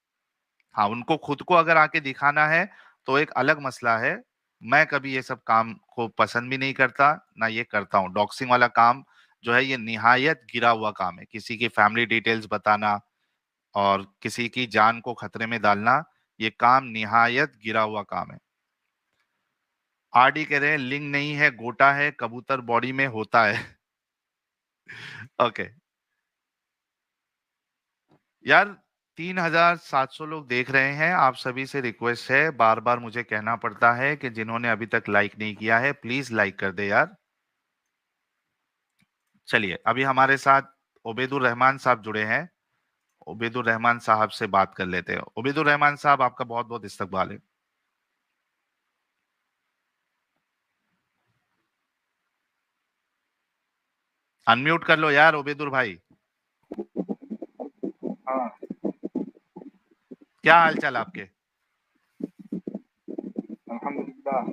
S1: हाँ उनको खुद को अगर आके दिखाना है तो एक अलग मसला है। मैं कभी ये सब काम को पसंद भी नहीं करता, ना ये करता हूँ। डॉक्सिंग वाला काम जो है ये निहायत गिरा हुआ काम है, किसी की फैमिली डिटेल्स बताना और किसी की जान को खतरे में डालना, ये काम निहायत गिरा हुआ काम है। आरडी कह रहे हैं लिंग नहीं है गोटा है, कबूतर बॉडी में होता है। ओके यार 3700 लोग देख रहे हैं, आप सभी से रिक्वेस्ट है, बार बार मुझे कहना पड़ता है कि जिन्होंने अभी तक लाइक नहीं किया है प्लीज लाइक कर दे यार। चलिए अभी हमारे साथ उबैदुर रहमान साहब जुड़े हैं। उबैदुर रहमान साहब से बात कर लेते हैं। उबैदुर रहमान साहब, आपका बहुत बहुत इस्तकबाल है। अनम्यूट कर लो यार उबैदुर भाई।
S3: हाँ,
S1: क्या हाल चाल आपके?
S3: अल्हम्दुलिल्लाह।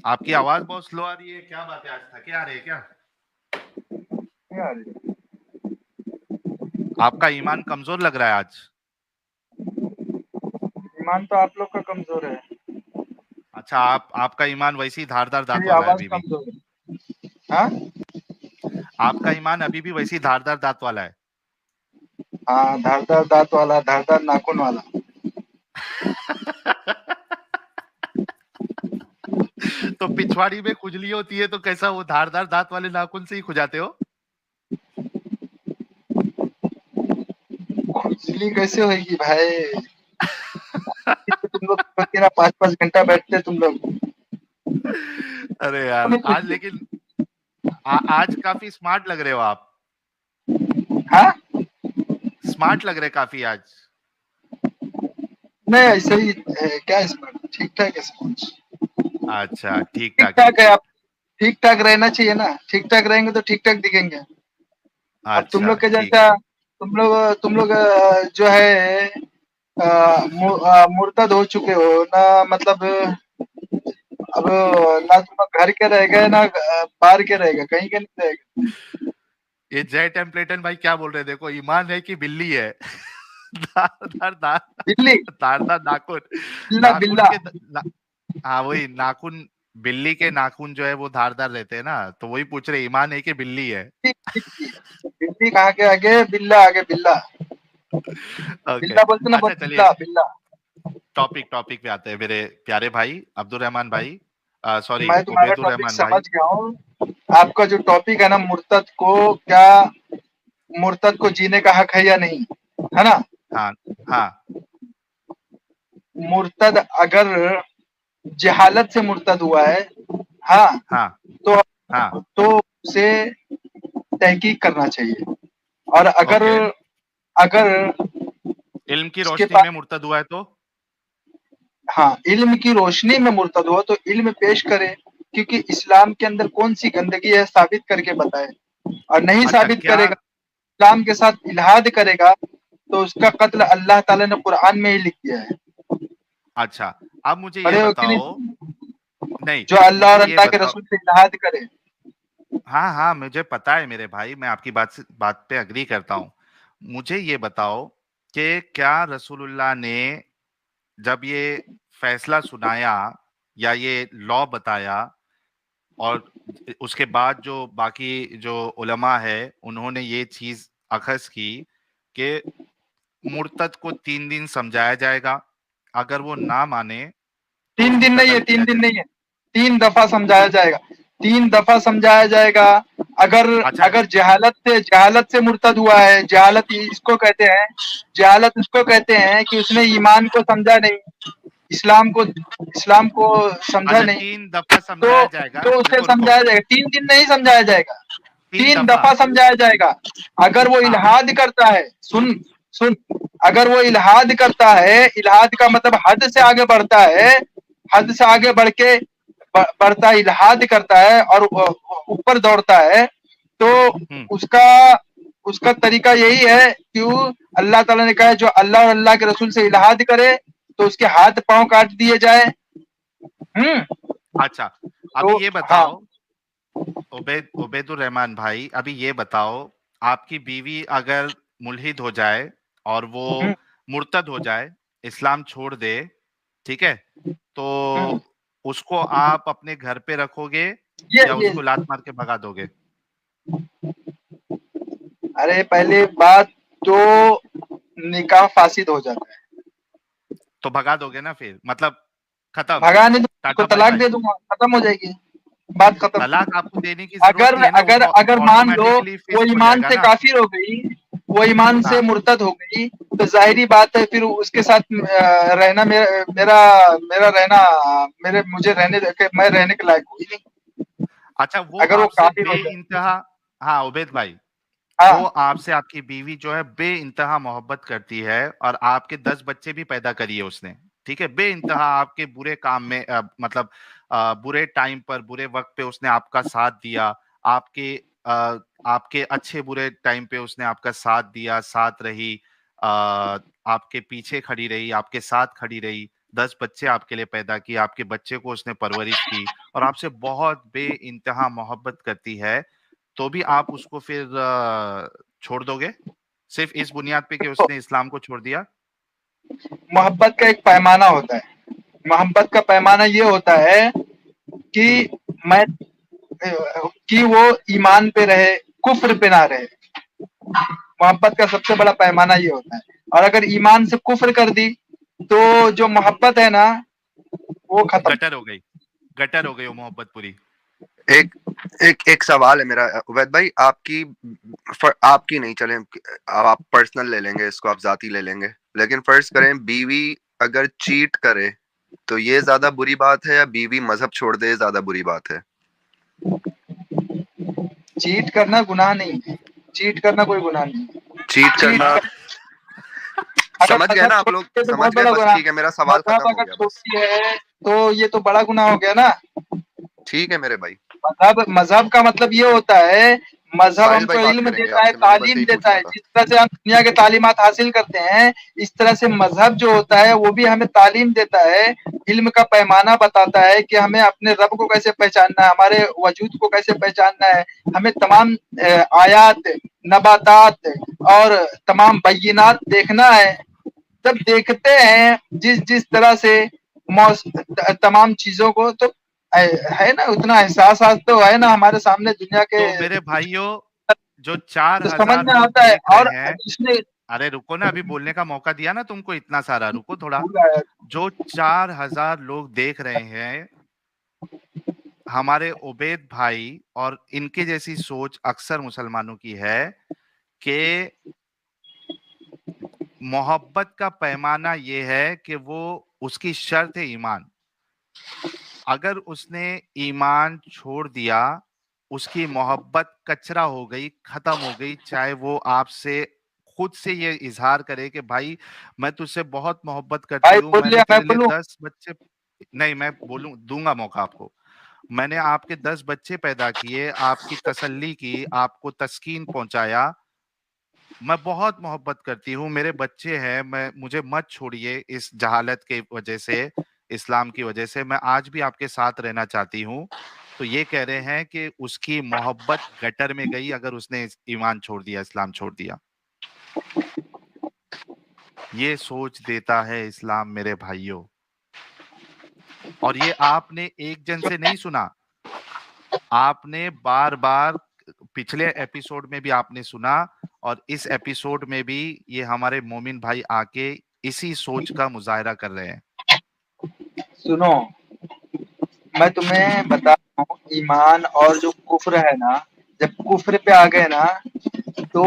S1: आपकी आवाज बहुत स्लो आ रही है, क्या बात है? आज थके आ रहे हैं क्या?
S3: क्या आ रही है?
S1: आपका ईमान कमजोर लग रहा है आज।
S3: ईमान तो आप लोग का कमजोर है,
S1: अच्छा, आपका ईमान वैसे ही धारदार दांत
S3: मेरी
S1: वाला है
S3: आवाज
S1: अभी भी।
S3: कमजोर है। हाँ
S1: आपका ईमान अभी भी वैसे ही धारदार दांत वाला है।
S3: हाँ, धारदार दांत वाला, धारदार नाखून वाला।
S1: तो पिछवाड़ी में खुजली होती है तो कैसा वो धारदार दांत वाले नाखून से ही खुजाते हो?
S3: खुजली कैसे होगी भाई? तुम लोग 5-5 घंटा बैठते तुम लोग।
S1: अरे यार, आज लेकिन आज काफी स्मार्ट लग रहे हो आप।
S3: हाँ,
S1: स्मार्ट लग रहे काफी आज।
S3: नहीं ऐसे ही है, क्या इसमें ठीक ठाक है सब कुछ।
S1: अच्छा, ठीक
S3: ठीक
S1: ठाक है।
S3: ठाक है, आप ठीक ठाक रहना चाहिए ना, ठीक ठाक रहेंगे तो ठीक ठाक दिखेंगे। अब तुम
S1: अच्छा,
S3: लोग के
S1: ठीक
S3: जैसा,
S1: है।
S3: तुम लोग जो है मुर्तद हो चुके हो ना, मतलब अब ना तुम लोग घर के रह गए ना बाहर के रह गए, कहीं के नहीं रह गए।
S1: ये जय टेम्पलेटन भाई क्या बोल रहे हैं? देखो, ईमान है कि बिल्ली है? धारदार
S3: दिल्ली,
S1: धारदार नाखून।
S3: बिल्ला
S1: नाखून
S3: बिल्ला।
S1: के हाँ, वही नाखून। बिल्ली के नाखून जो है वो धारदार रहते हैं ना, तो वही पूछ रहे ईमान है कि बिल्ली है।
S3: दिल्ली दिल्ली कहाँ के आगे, बिल्ला आगे, बिल्ला।
S1: ओके।
S3: बिल्ला बोलते ना,
S1: अच्छा,
S3: बोल
S1: चलिए
S3: बिल्ला बिल्ला।
S1: टॉपिक पे आते हैं मेरे प्यारे भाई अब्दुल रहमान भाई। सॉरी,
S3: मैं तुम्हारा
S1: उबैदुर
S3: टॉपिक
S1: रहमान
S3: समझ
S1: भाई।
S3: गया हूँ। आपका जो टॉपिक है ना, मुर्तद को जीने का हक है या नहीं, है ना?
S1: हाँ, हाँ,
S3: मुर्तद अगर जहालत से मुर्तद हुआ है, हाँ,
S1: हाँ,
S3: तो
S1: हाँ।
S3: उसे तहकीक करना चाहिए। और अगर
S1: ओके।
S3: अगर
S1: इल्म की
S3: उसके
S1: रोशनी
S3: पास,
S1: में मुर्तद हुआ है तो?
S3: हाँ, इल्म की रोशनी में मुर्तद हुआ तो इल्म पेश करे, क्योंकि इस्लाम के अंदर कौन सी गंदगी है साबित करके बताए। और नहीं
S1: अच्छा,
S3: साबित
S1: क्या?
S3: करेगा, इस्लाम के साथ इल्हाद करेगा, तो उसका कत्ल अल्लाह ताला ने कुरान में ही लिख दिया है।
S1: अच्छा, अब मुझे ये
S3: पढ़े हो कि
S1: बताओ।
S3: नहीं?
S1: नहीं,
S3: जो अल्लाह और
S1: मुझे ये
S3: अल्लाह के
S1: बताओ।
S3: रसूल से इल्हाद करे।
S1: हाँ, हाँ, मुझे पता है मेरे भाई, मैं आपकी बात पे एग्री करता हूँ। मुझे ये बताओ कि क्या रसूलुल्लाह ने जब ये फैसला सुनाया या ये लॉ बताया, और उसके बाद जो बाकी जो उलमा है उन्होंने ये चीज अखज़ की कि मुर्तद को 3 दिन समझाया जाएगा, अगर वो ना माने तो
S3: तीन
S1: उसको
S3: दिन नहीं है,
S1: कत्ल किया
S3: 3 दिन
S1: जाए।
S3: नहीं है, 3 दफा समझाया जाएगा। 3 दफा समझाया जाएगा। अगर
S1: अच्छा।
S3: अगर जहालत से मुर्तद हुआ है, जहालत इसको कहते हैं कि उसने ईमान को समझा नहीं, इस्लाम को समझा
S1: अच्छा,
S3: नहीं,
S1: 3 दफा
S3: तो
S1: समझाया जाएगा।
S3: तो उसे
S1: रुको, रुको।
S3: समझाया जाएगा। 3 दिन नहीं समझाया जाएगा,
S1: तीन
S3: तीन
S1: दफा
S3: दफा समझाया जाएगा। अगर वो
S1: हाँ।
S3: इल्हाद करता है, सुन सुन, अगर वो इल्हाद करता है, इल्हाद का मतलब हद से आगे बढ़ता है, हद से आगे बढ़ता है, इल्हाद करता है और ऊपर दौड़ता है, तो
S1: हम्म।
S3: उसका उसका तरीका यही है कि अल्लाह ताला ने कहा है, जो अल्लाह और अल्लाह के रसूल से इल्हाद करे तो उसके हाथ पांव काट दिए जाए।
S1: अच्छा, अभी
S3: तो
S1: ये
S3: हाँ,
S1: बताओ, उबैदुर रहमान भाई, अभी ये बताओ, आपकी बीवी अगर मुल्हिद हो जाए और वो
S3: हम्म,
S1: मुर्तद हो जाए, इस्लाम छोड़ दे, ठीक है, तो
S3: हम्म,
S1: उसको आप अपने घर पे रखोगे या
S3: ये
S1: उसको लात मार के भगा दोगे?
S3: अरे पहले बात तो निकाह फासिद हो जाता है।
S1: तो भगा दोगे ना फिर, मतलब खत्म।
S3: भगाने दो, उसको
S1: टाटा बाय
S3: तलाक
S1: बाय।
S3: दे दूंगा, खत्म हो जाएगी, बात खत्म।
S1: तलाक आपको देने की जरूरत
S3: अगर
S1: नहीं है ना, वो
S3: अगर
S1: तो
S3: अगर मान लो
S1: ऑटोमेटिकली
S3: वो
S1: फिस्ट हो
S3: ईमान
S1: जाएगा
S3: से
S1: ना।
S3: काफिर हो गई, वो ईमान से
S1: हाँ।
S3: मुर्तद हो गई, तो जाहिरी बात है फिर उसके साथ रहना, मेरा मेरा रहना, मेरे मुझे मैं रहने के लायक हुई नहीं,
S1: अच्छा, वो
S3: अगर वो
S1: आपसे
S3: काफिर हो
S1: बे
S3: जाए।
S1: इंतहा। हाँ, उबैद भाई,
S3: हाँ।
S1: वो आपसे, आपकी बीवी जो है बेइंतहा मोहब्बत करती है और आपके 10 बच्चे भी पैदा करिए उसने, ठीक है? बेइंतहा आपके बुरे काम में मतलब बुरे टाइम पर, बुरे वक़्त पे उसने आपका साथ दिया, आपके अच्छे बुरे टाइम पे उसने आपका साथ दिया, साथ रही, आपके पीछे खड़ी रही, आपके साथ खड़ी रही, 10 बच्चे आपके लिए पैदा किए, आपके बच्चे को उसने परवरिश की और आपसे बहुत बेइंतहा मोहब्बत करती है, तो भी आप उसको फिर छोड़ दोगे? सिर्फ़ इस बुनियाद पे कि उसने इस्लाम को छोड़ दिया?
S3: मोहब्बत का एक पैमाना होता है। मोहब्बत का पैमाना ये होता है कि
S1: हुँ,
S3: मैं कि वो ईमान पे रहे, कुफ्र पे ना रहे। मोहब्बत का सबसे बड़ा पैमाना ये होता है। और अगर ईमान से कुफ्र कर दी, तो जो मोहब्बत है ना, वो खत्म।
S1: गटर हो गई वो मोहब्बत पूरी।
S5: एक एक एक सवाल है मेरा उवैद भाई, आपकी नहीं, चले आप पर्सनल ले लेंगे इसको, आप जाती ले लेंगे, लेकिन फर्ज करें बीवी अगर चीट करे तो ये ज्यादा बुरी बात है या बीवी मजहब छोड़ दे ज्यादा बुरी बात है?
S3: चीट करना गुनाह नहीं है। चीट करना कोई गुनाह नहीं है।
S5: चीट
S3: चीट
S5: करना,
S3: अगर
S5: समझ गए
S3: मजहब
S5: ना आप लोग,
S3: छोड़ती है तो
S5: समझ
S3: बहुत
S5: गए,
S3: बड़ा
S5: बस
S3: गुनाह।
S5: ठीक है, मेरा सवाल
S3: मजहब
S5: खत्म हो
S3: अगर
S5: गया बस।
S3: छोड़ती है तो ये तो बड़ा गुनाह हो गया ना।
S5: ठीक है मेरे भाई,
S3: मजहब का मतलब ये होता है, मजहब
S5: साहिल
S3: हमको
S5: भाई बात
S3: इल्म
S5: करेंगे
S3: देता है,
S5: आपसे, मैंने बस
S3: तालीम
S5: यही
S3: देता
S5: पूछना
S3: है।
S5: था।
S3: जिस तरह से हम दुनिया के तालीमात हासिल करते हैं, इस तरह से मजहब जो होता है वो भी हमें तालीम देता है, इल्म का पैमाना बताता है कि हमें अपने रब को कैसे पहचानना है, हमारे वजूद को कैसे पहचानना है। हमें तमाम आयात, नबातात और तमाम बैयिनात देखना है। जब देखते हैं जिस जिस तरह से तमाम चीजों को, तो है ना, उतना एहसास आज तो है ना हमारे सामने दुनिया के,
S1: तो मेरे भाइयों, जो
S3: तो समझ
S1: 4,000
S3: में
S1: लोग
S3: आता है।
S1: देख रहे
S3: और
S1: हैं,
S3: जिसने
S1: अरे रुको ना, अभी बोलने का मौका दिया ना तुमको इतना सारा, रुको थोड़ा।
S3: भूला है,
S1: जो 4,000 लोग देख रहे हैं, हमारे उबैद भाई और इनके जैसी सोच अक्सर मुसलमानों की है कि मोहब्बत का पैमाना ये है कि वो, उसकी शर्त है ईमान। अगर उसने ईमान छोड़ दिया, उसकी मोहब्बत कचरा हो गई, खत्म हो गई, चाहे वो आपसे खुद से ये इज़हार करे कि भाई मैं तुझसे बहुत मोहब्बत करती
S3: भाई
S1: हूँ,
S3: बोल
S1: मैंने
S3: लिया, मैं
S1: तेरे लिए
S3: बोलूं।
S1: 10 बच्चे, नहीं मैं बोलूँ, दूँगा मौका आपको। मैंने आपके 10 बच्चे पैदा किए, आपकी तसल्ली की, आपको तस्कीन पहुँचाया। मैं बहुत मोहब्बत करती हूँ, मेरे बच्चे हैं, मुझे मत छोड़िए इस जहालत की वजह से, इस्लाम की वजह से, मैं आज भी आपके साथ रहना चाहती हूँ। तो ये कह रहे हैं कि उसकी मोहब्बत गटर में गई अगर उसने ईमान छोड़ दिया, इस्लाम छोड़ दिया। ये सोच देता है इस्लाम मेरे भाइयों। और ये आपने एक जन से नहीं सुना, आपने बार-बार पिछले एपिसोड में भी आपने सुना और इस एपिसोड में भी ये हमारे मोमिन भाई आके इसी सोच का मुज़ाहिरा कर रहे हैं।
S3: सुनो, मैं तुम्हें बता रहा हूँ, ईमान और जो कुफ्र है ना, जब कुफ्र पे आ गए ना, तो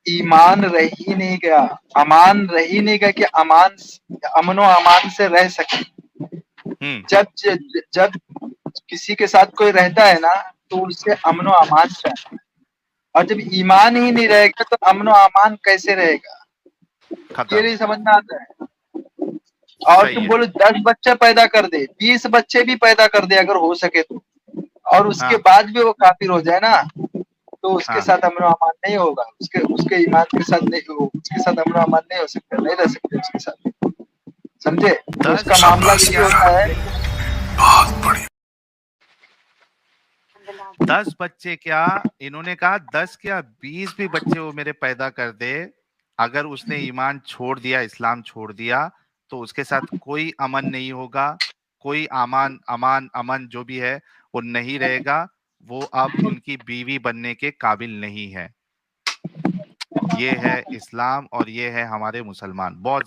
S3: ईमान रह ही नहीं गया, अमान रह ही नहीं गया कि अमनो अमान से रह सके।
S1: हुँ,
S3: जब किसी के साथ कोई रहता है ना, तो उससे अमनो अमान रहता है। और जब ईमान ही नहीं रहेगा तो अमनो अमान कैसे रहेगा? ये
S1: खत्म।
S3: नहीं समझ में आता है। और
S1: सही
S3: तुम
S1: है।
S3: बोलो 10 बच्चे पैदा कर दे, 20 बच्चे भी पैदा कर दे अगर हो सके तो, और उसके
S1: हाँ,
S3: बाद भी वो काफिर हो जाए ना, तो उसके
S1: हाँ।
S3: साथ अमनो अमान नहीं होगा। उसके उसके ईमान के साथ नहीं हो, उसके साथ अमनो अमान नहीं हो सकता, नहीं रह सकते उसके साथ। समझे? तो
S1: 10
S3: उसका मामला
S1: बच्चे
S3: ये
S1: क्या,
S3: होता है।
S1: 10 बच्चे क्या, इन्होंने कहा 10 क्या 20 भी बच्चे वो मेरे पैदा कर दे, अगर उसने ईमान छोड़ दिया, इस्लाम छोड़ दिया, तो उसके साथ कोई अमन नहीं होगा, कोई अमन जो भी है, वो नहीं रहेगा, वो अब उनकी बीवी बनने के काबिल नहीं है। ये है इस्लाम और ये है हमारे मुसलमान। बहुत